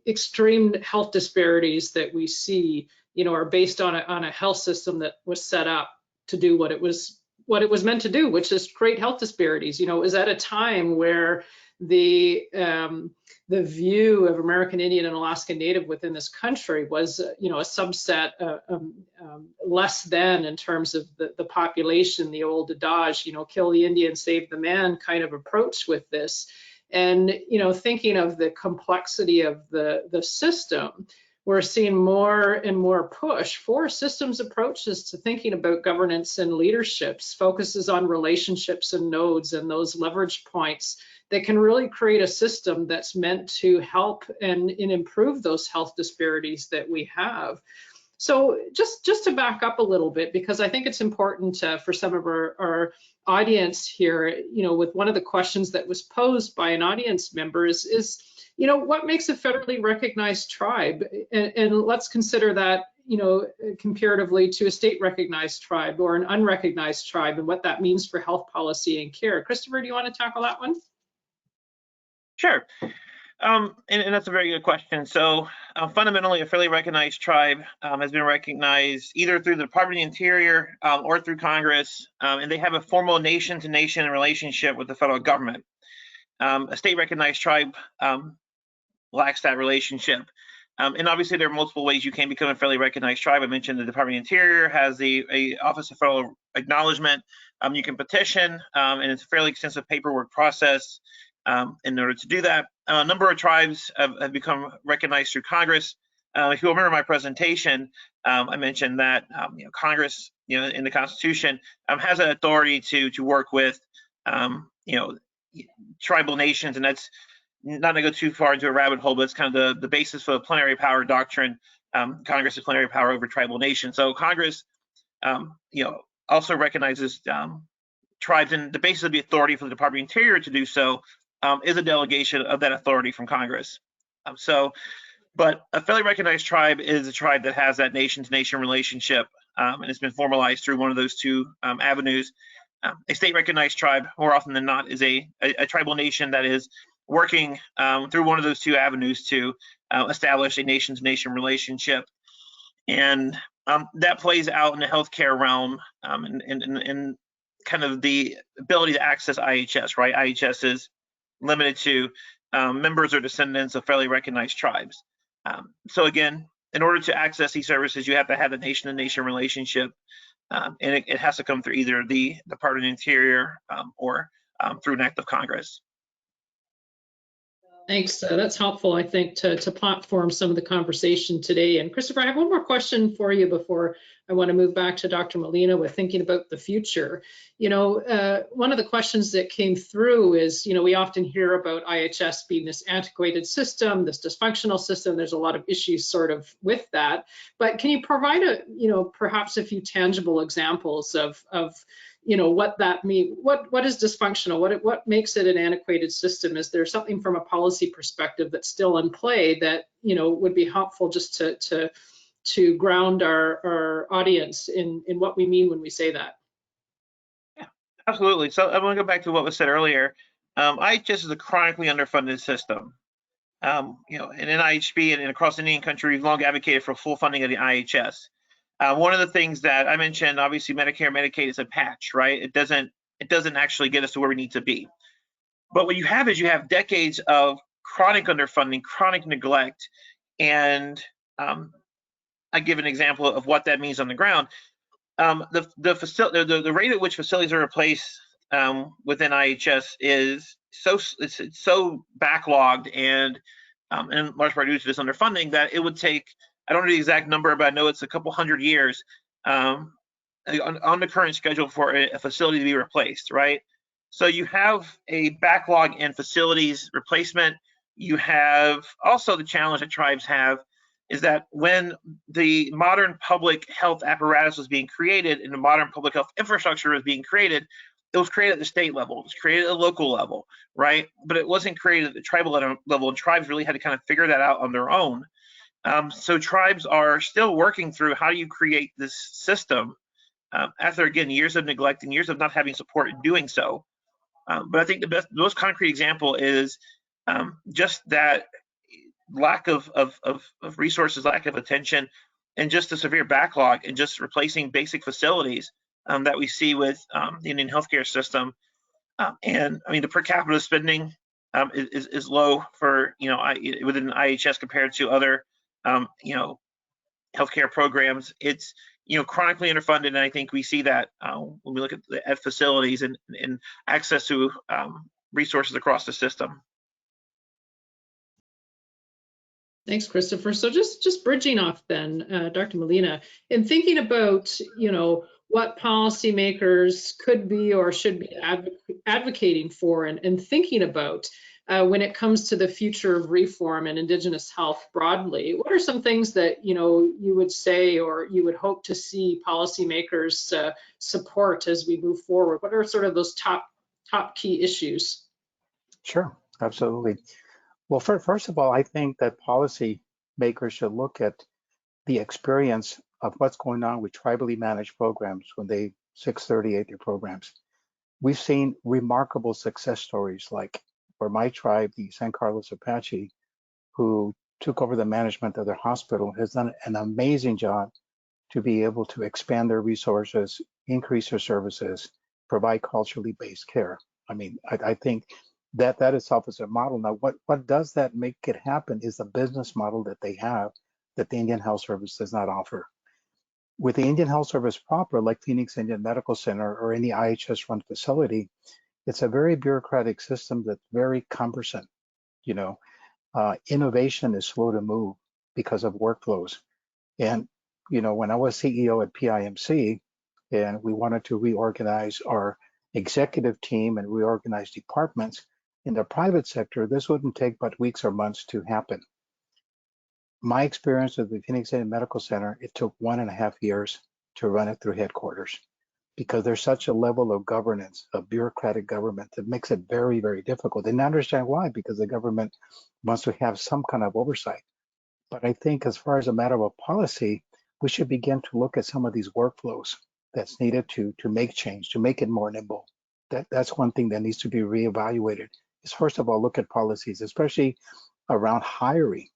extreme health disparities that we see, are based on a health system that was set up to do what it was meant to do, which is create health disparities. It was at a time where the view of American Indian and Alaska Native within this country was, a subset, less than in terms of the population, the old adage, kill the Indian, save the man kind of approach with this. And, thinking of the complexity of the system, we're seeing more and more push for systems approaches to thinking about governance and leaderships, focuses on relationships and nodes and those leverage points that can really create a system that's meant to help and improve those health disparities that we have. So just to back up a little bit, because I think it's important for some of our audience here, with one of the questions that was posed by an audience member is what makes a federally recognized tribe? And let's consider that, comparatively to a state recognized tribe or an unrecognized tribe and what that means for health policy and care. Christopher, do you want to tackle that one? Sure. And that's a very good question. So fundamentally, a federally recognized tribe has been recognized either through the Department of the Interior or through Congress, and they have a formal nation-to-nation relationship with the federal government. A state recognized tribe lacks that relationship. And obviously, there are multiple ways you can become a federally recognized tribe. I mentioned the Department of the Interior has a Office of Federal Acknowledgement. You can petition, and it's a fairly extensive paperwork process. In order to do that, a number of tribes have become recognized through Congress. If you remember my presentation, I mentioned that Congress, in the Constitution, has an authority to work with, tribal nations, and that's not to go too far into a rabbit hole, but it's kind of the basis for the plenary power doctrine. Congress has plenary power over tribal nations. So Congress, also recognizes tribes, and the basis of the authority for the Department of the Interior to do so is a delegation of that authority from Congress. But a federally recognized tribe is a tribe that has that nation-to-nation relationship, and it's been formalized through one of those two avenues. A state recognized tribe, more often than not, is a tribal nation that is working through one of those two avenues to establish a nation-to-nation relationship. And that plays out in the healthcare realm and kind of the ability to access IHS, right? IHS is limited to members or descendants of federally recognized tribes. So again, in order to access these services, you have to have a nation-to-nation relationship, and it has to come through either the Department of the Interior or through an act of Congress. Thanks. That's helpful, I think, to platform some of the conversation today. And Christopher, I have one more question for you before I want to move back to Dr. Molina with thinking about the future. One of the questions that came through is, we often hear about IHS being this antiquated system, this dysfunctional system. There's a lot of issues sort of with that. But can you provide perhaps a few tangible examples of what that means? What is dysfunctional? What makes it an antiquated system? Is there something from a policy perspective that's still in play that would be helpful just to ground our audience in what we mean when we say that? Yeah, absolutely. So I want to go back to what was said earlier. IHS is a chronically underfunded system. And in NIHB and across the Indian country, we've long advocated for full funding of the IHS. One of the things that I mentioned, obviously, Medicare, Medicaid is a patch, right? It doesn't actually get us to where we need to be. But what you have is decades of chronic underfunding, chronic neglect, and I give an example of what that means on the ground. The rate at which facilities are replaced within IHS is so backlogged and in large part due to this underfunding that it would take, I don't know the exact number, but I know it's a couple hundred years on the current schedule for a facility to be replaced, right? So you have a backlog in facilities replacement. You have also the challenge that tribes have is that when the modern public health apparatus was being created and the modern public health infrastructure was being created, it was created at the state level, it was created at the local level, right? But it wasn't created at the tribal level, and tribes really had to kind of figure that out on their own. So tribes are still working through how do you create this system after, again, years of neglect and years of not having support in doing so. But I think the most concrete example is just that lack of resources, lack of attention, and just a severe backlog and just replacing basic facilities that we see with the Indian healthcare system. And I mean, the per capita spending is low for, within IHS compared to other, healthcare programs. It's, chronically underfunded, and I think we see that when we look at facilities and access to resources across the system. Thanks, Christopher. So just bridging off then, Dr. Molina, in thinking about, what policymakers could be or should be advocating for and thinking about when it comes to the future of reform and Indigenous health broadly, what are some things that, you would say or you would hope to see policymakers support as we move forward? What are sort of those top key issues? Sure, absolutely. Well, first of all, I think that policy makers should look at the experience of what's going on with tribally managed programs when they 638 their programs. We've seen remarkable success stories, like for my tribe, the San Carlos Apache, who took over the management of their hospital, has done an amazing job to be able to expand their resources, increase their services, provide culturally based care. I mean, I think that itself is a model. Now, what does that make it happen is the business model that they have that the Indian Health Service does not offer. With the Indian Health Service proper, like Phoenix Indian Medical Center or any IHS-run facility, it's a very bureaucratic system that's very cumbersome. Innovation is slow to move because of workflows. And, when I was CEO at PIMC and we wanted to reorganize our executive team and reorganize departments, in the private sector, this wouldn't take but weeks or months to happen. My experience with the Phoenix Indian Medical Center, it took 1.5 years to run it through headquarters because there's such a level of governance, of bureaucratic government, that makes it very, very difficult. And I understand why, because the government wants to have some kind of oversight. But I think as far as a matter of policy, we should begin to look at some of these workflows that's needed to make change, to make it more nimble. That's one thing that needs to be reevaluated. Is first of all, look at policies, especially around hiring.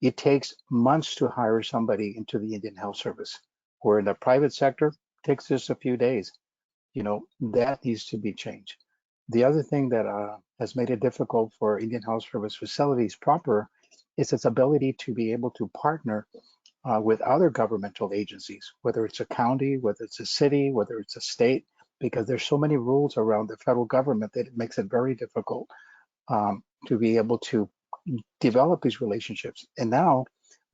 It takes months to hire somebody into the Indian Health Service, where in the private sector, it takes just a few days. That needs to be changed. The other thing that has made it difficult for Indian Health Service facilities proper is its ability to be able to partner with other governmental agencies, whether it's a county, whether it's a city, whether it's a state, because there's so many rules around the federal government that it makes it very difficult to be able to develop these relationships. And now,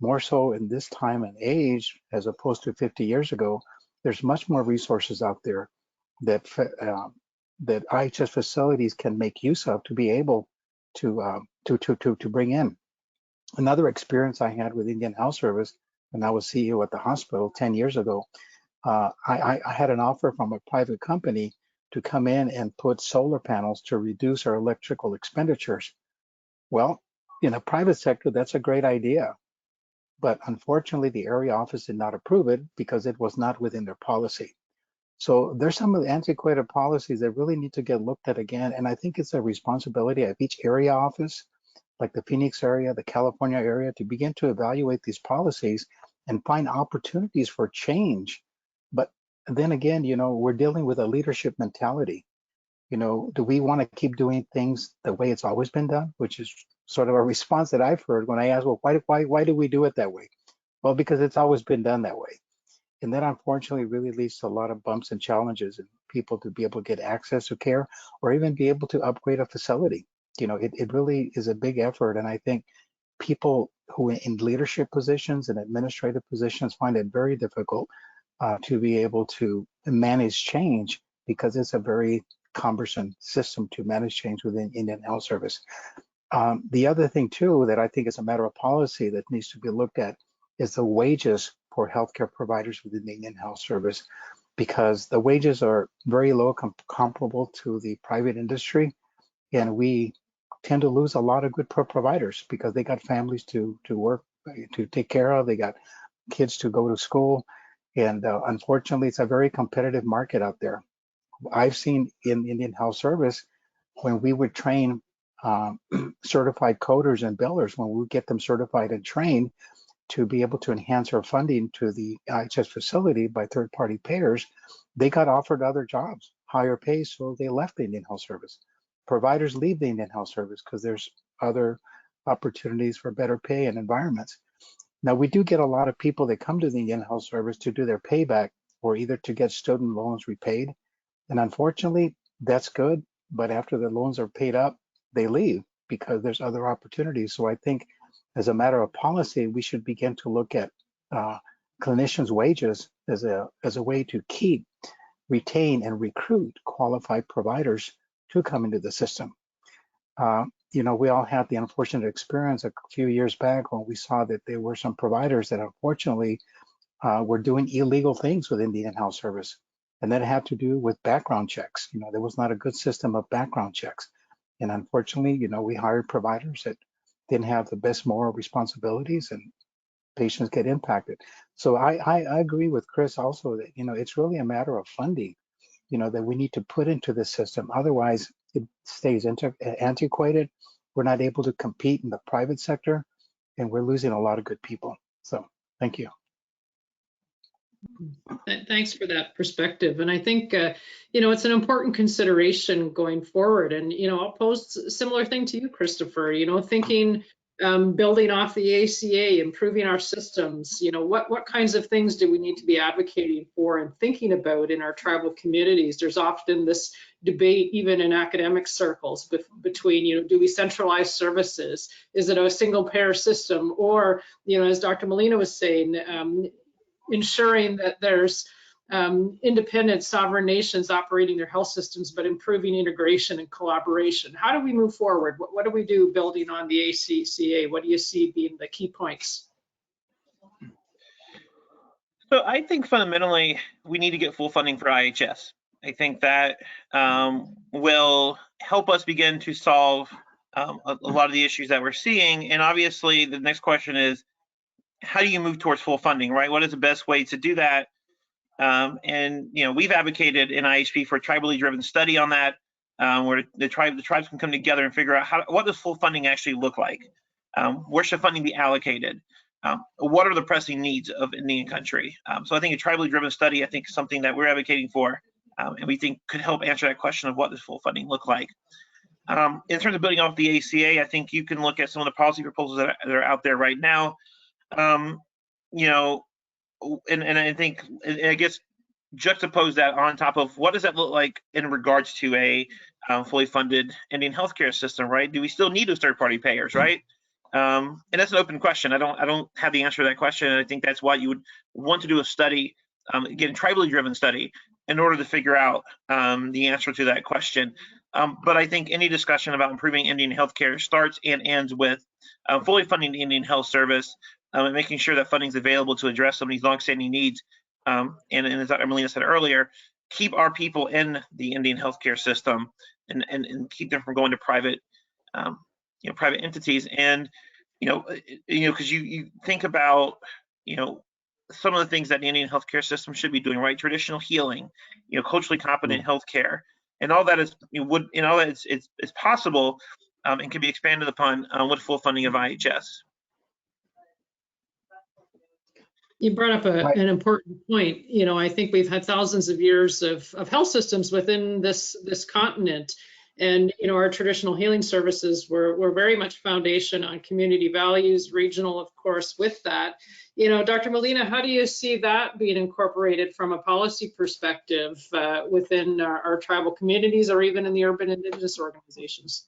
more so in this time and age, as opposed to 50 years ago, there's much more resources out there that IHS facilities can make use of to be able to bring in. Another experience I had with Indian Health Service when I was CEO at the hospital 10 years ago, I had an offer from a private company to come in and put solar panels to reduce our electrical expenditures. Well, in the private sector, that's a great idea. But unfortunately, the area office did not approve it because it was not within their policy. So there's some of the antiquated policies that really need to get looked at again. And I think it's a responsibility of each area office, like the Phoenix area, the California area, to begin to evaluate these policies and find opportunities for change. But then again, we're dealing with a leadership mentality. Do we want to keep doing things the way it's always been done, which is sort of a response that I've heard when I ask, well, why do we do it that way? Well, because it's always been done that way. And that unfortunately really leads to a lot of bumps and challenges in people to be able to get access to care or even be able to upgrade a facility. It really is a big effort. And I think people who are in leadership positions and administrative positions find it very difficult to be able to manage change because it's a very cumbersome system to manage change within Indian Health Service. The other thing too that I think is a matter of policy that needs to be looked at is the wages for healthcare providers within the Indian Health Service, because the wages are very low comparable to the private industry, and we tend to lose a lot of good providers because they got families to work, to take care of, they got kids to go to school, and unfortunately it's a very competitive market out there. I've seen in Indian Health Service, when we would train certified coders and billers, when we would get them certified and trained to be able to enhance our funding to the IHS facility by third-party payers, they got offered other jobs, higher pay, so they left the Indian Health Service. Providers leave the Indian Health Service because there's other opportunities for better pay and environments. Now, we do get a lot of people that come to the Indian Health Service to do their payback or either to get student loans repaid. And unfortunately, that's good, but after the loans are paid up, they leave because there's other opportunities. So I think as a matter of policy, we should begin to look at clinicians' wages as a way to keep, retain, and recruit qualified providers to come into the system. We all had the unfortunate experience a few years back when we saw that there were some providers that unfortunately were doing illegal things within the Indian Health Service. And that had to do with background checks. There was not a good system of background checks. And unfortunately, we hired providers that didn't have the best moral responsibilities, and patients get impacted. So I agree with Chris also that, it's really a matter of funding, that we need to put into the system. Otherwise, it stays antiquated. We're not able to compete in the private sector, and we're losing a lot of good people. So thank you. Thanks for that perspective. And I think, it's an important consideration going forward. And, I'll pose a similar thing to you, Christopher, thinking, building off the ACA, improving our systems, what kinds of things do we need to be advocating for and thinking about in our tribal communities? There's often this debate, even in academic circles, between, do we centralize services? Is it a single payer system? Or, as Dr. Molina was saying, ensuring that there's independent sovereign nations operating their health systems, but improving integration and collaboration. How do we move forward? What do we do building on the ACCA? What do you see being the key points? So I think fundamentally we need to get full funding for IHS. I think that will help us begin to solve a lot of the issues that we're seeing. And obviously the next question is, how do you move towards full funding, right? What is the best way to do that? And we've advocated in IHP for a tribally driven study on that, where the tribes can come together and figure out what does full funding actually look like? Where should funding be allocated? What are the pressing needs of Indian country? So I think a tribally driven study, I think, is something that we're advocating for, and we think could help answer that question of what does full funding look like. In terms of building off the ACA, I think you can look at some of the policy proposals that are out there right now. And I think, and I guess juxtapose that on top of what does that look like in regards to a fully funded Indian healthcare system, right? Do we still need those third-party payers, right? And that's an open question. I don't have the answer to that question. And I think that's why you would want to do a study, again, a tribally driven study, in order to figure out the answer to that question. But I think any discussion about improving Indian healthcare starts and ends with fully funding the Indian Health Service, and making sure that funding is available to address some of these longstanding needs. And as Dr. Molina said earlier, keep our people in the Indian healthcare system and keep them from going to private, private entities. And because you think about some of the things that the Indian healthcare system should be doing, right? Traditional healing, culturally competent healthcare, and all that is it's possible and can be expanded upon with full funding of IHS. You brought up an important point. I think we've had thousands of years of health systems within this continent, and our traditional healing services were very much foundation on community values, regional, of course, with that. Dr. Molina, how do you see that being incorporated from a policy perspective within our tribal communities, or even in the urban indigenous organizations?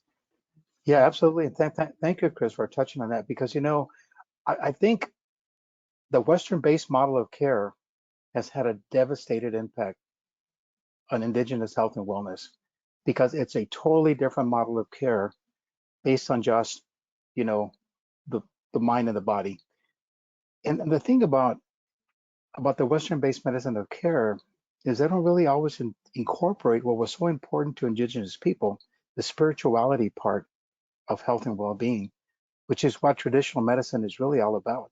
Yeah, absolutely. Thank you, Chris, for touching on that, because I think the Western-based model of care has had a devastating impact on indigenous health and wellness. because it's a totally different model of care based on just, you know, the mind and the body. And the thing about the Western-based medicine of care is they don't really always incorporate what was so important to indigenous people, the spirituality part of health and well-being, which is what traditional medicine is really all about.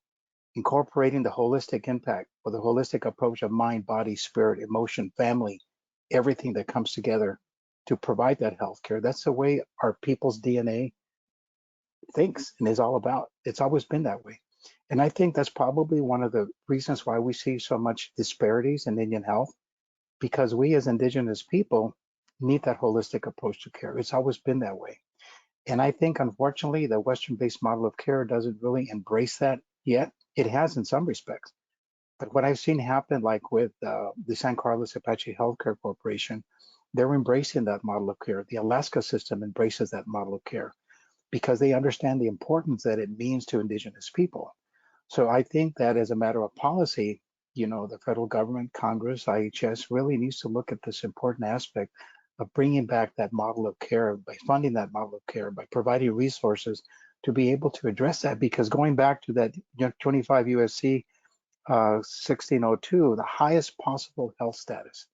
Incorporating the holistic impact or the holistic approach of mind, body, spirit, emotion, family, everything that comes together to provide that health care. That's the way our people's DNA thinks and is all about. It's always been that way. And I think that's probably one of the reasons why we see so much disparities in Indian health, because we as indigenous people need that holistic approach to care. It's always been that way. And I think, unfortunately, the Western-based model of care doesn't really embrace that yet. It has in some respects. But what I've seen happen, like with the San Carlos Apache Healthcare Corporation, they're embracing that model of care. The Alaska system embraces that model of care because they understand the importance that it means to indigenous people. So I think that as a matter of policy, you know, the federal government, Congress, IHS really needs to look at this important aspect of bringing back that model of care by funding that model of care, by providing resources to be able to address that. Because going back to that 25 USC 1602, the highest possible health status,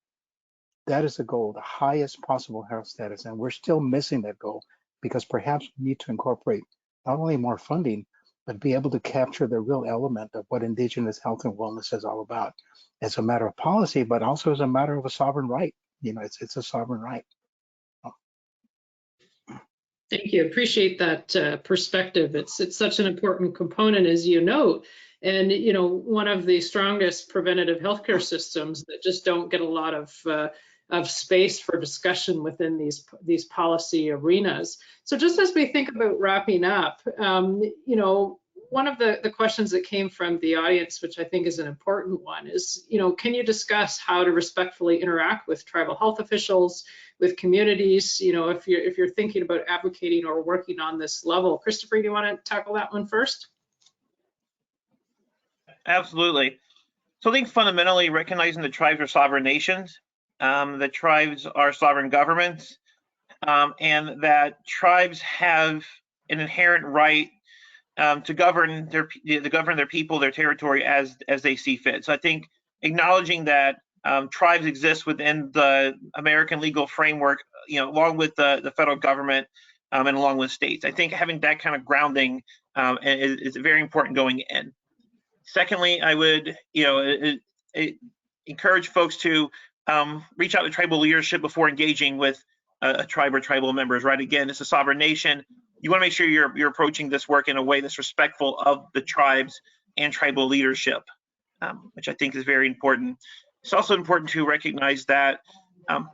that is the goal, the highest possible health status. And we're still missing that goal because perhaps we need to incorporate not only more funding, but be able to capture the real element of what indigenous health and wellness is all about as a matter of policy, but also as a matter of a sovereign right. You know, it's a sovereign right. Thank you. Appreciate that perspective. It's such an important component, as you note. And, you know, one of the strongest preventative healthcare systems that just don't get a lot of space for discussion within these policy arenas. So just as we think about wrapping up, you know, one of the questions that came from the audience, which I think is an important one, is, you know, can you discuss how to respectfully interact with tribal health officials, with communities, you know, if you're thinking about advocating or working on this level? Christopher, do you want to tackle that one first? Absolutely. So I think fundamentally recognizing the tribes are sovereign nations, the tribes are sovereign governments, and that tribes have an inherent right to govern their people, their territory as they see fit. So I think acknowledging that tribes exist within the American legal framework, you know, along with the federal government and along with states. I think having that kind of grounding is very important going in. Secondly, I would, you know, encourage folks to reach out to tribal leadership before engaging with a tribe or tribal members. Right? Again, it's a sovereign nation. You want to make sure you're approaching this work in a way that's respectful of the tribes and tribal leadership, which I think is very important. It's also important to recognize that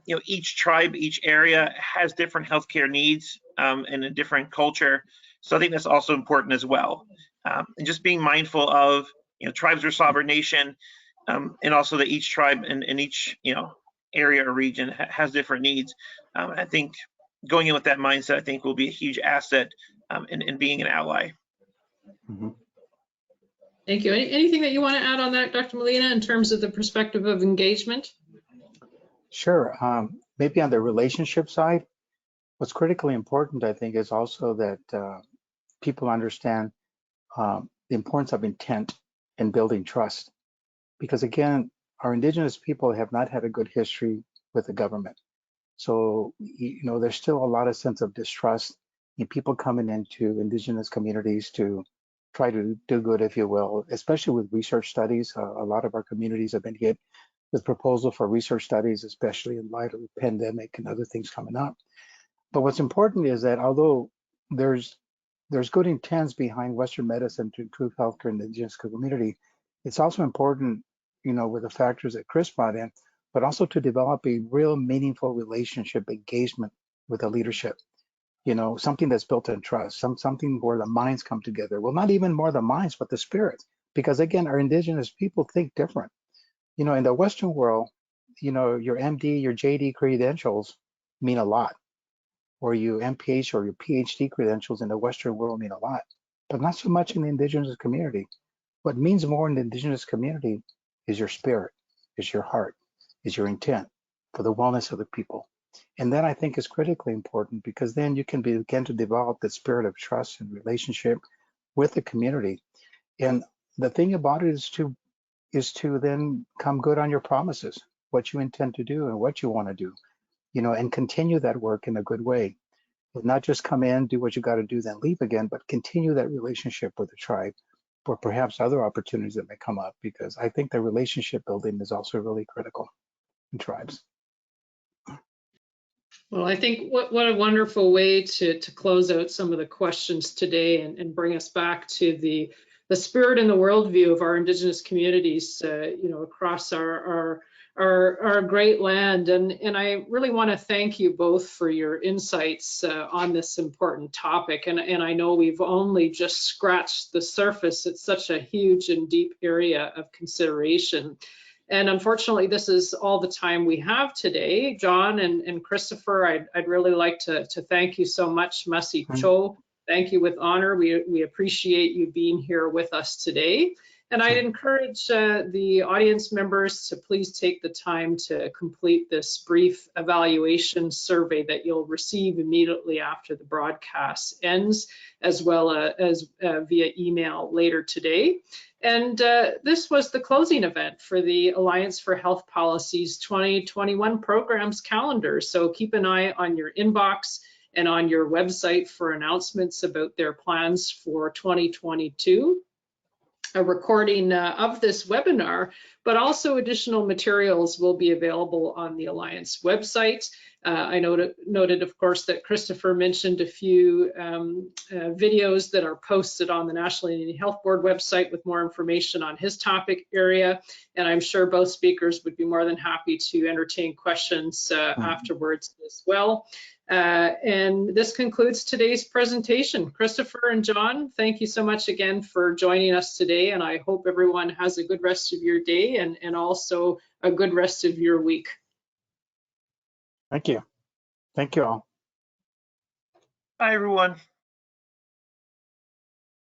you know, each tribe, each area has different healthcare needs and a different culture. So I think that's also important as well. And just being mindful of, you know, tribes are sovereign nation, and also that each tribe in each, you know, area or region has different needs. I think going in with that mindset, I think, will be a huge asset in being an ally. Mm-hmm. Thank you. Anything that you want to add on that, Dr. Molina, in terms of the perspective of engagement? Sure. Maybe on the relationship side, what's critically important, I think, is also that people understand the importance of intent in building trust. Because again, our indigenous people have not had a good history with the government. So, you know, there's still a lot of sense of distrust in people coming into indigenous communities to try to do good, if you will, especially with research studies. A lot of our communities have been hit with proposal for research studies, especially in light of the pandemic and other things coming up. But what's important is that although there's good intents behind Western medicine to improve healthcare in the indigenous community, it's also important, you know, with the factors that Chris brought in, but also to develop a real meaningful relationship engagement with the leadership. You know, something that's built on trust, something where the minds come together. Well, not even more the minds, but the spirits. Because again, our indigenous people think different. You know, in the Western world, you know, your MD, your JD credentials mean a lot, or your MPH or your PhD credentials in the Western world mean a lot, but not so much in the indigenous community. What means more in the indigenous community is your spirit, is your heart, is your intent for the wellness of the people. And then I think is critically important, because then you can begin to develop the spirit of trust and relationship with the community. And the thing about it is to then come good on your promises, what you intend to do and what you want to do, and continue that work in a good way. Not just come in, do what you got to do, then leave again, but continue that relationship with the tribe for perhaps other opportunities that may come up, because I think the relationship building is also really critical in tribes. Well, I think what a wonderful way to close out some of the questions today and bring us back to the spirit and the worldview of our Indigenous communities, across our great land. And I really want to thank you both for your insights on this important topic. And I know we've only just scratched the surface. It's such a huge and deep area of consideration. And unfortunately, this is all the time we have today. John and Christopher, I'd really like to thank you so much. Masi Cho, thank you with honor. We appreciate you being here with us today. And I'd encourage the audience members to please take the time to complete this brief evaluation survey that you'll receive immediately after the broadcast ends, as well as via email later today. And this was the closing event for the Alliance for Health Policy's 2021 programs calendar. So keep an eye on your inbox and on your website for announcements about their plans for 2022. A recording of this webinar, but also additional materials will be available on the Alliance website. I noted, of course, that Christopher mentioned a few videos that are posted on the National Indian Health Board website with more information on his topic area. And I'm sure both speakers would be more than happy to entertain questions afterwards as well. And this concludes today's presentation. Christopher and John, thank you so much again for joining us today. And I hope everyone has a good rest of your day and also a good rest of your week. Thank you. Thank you all. Bye, everyone.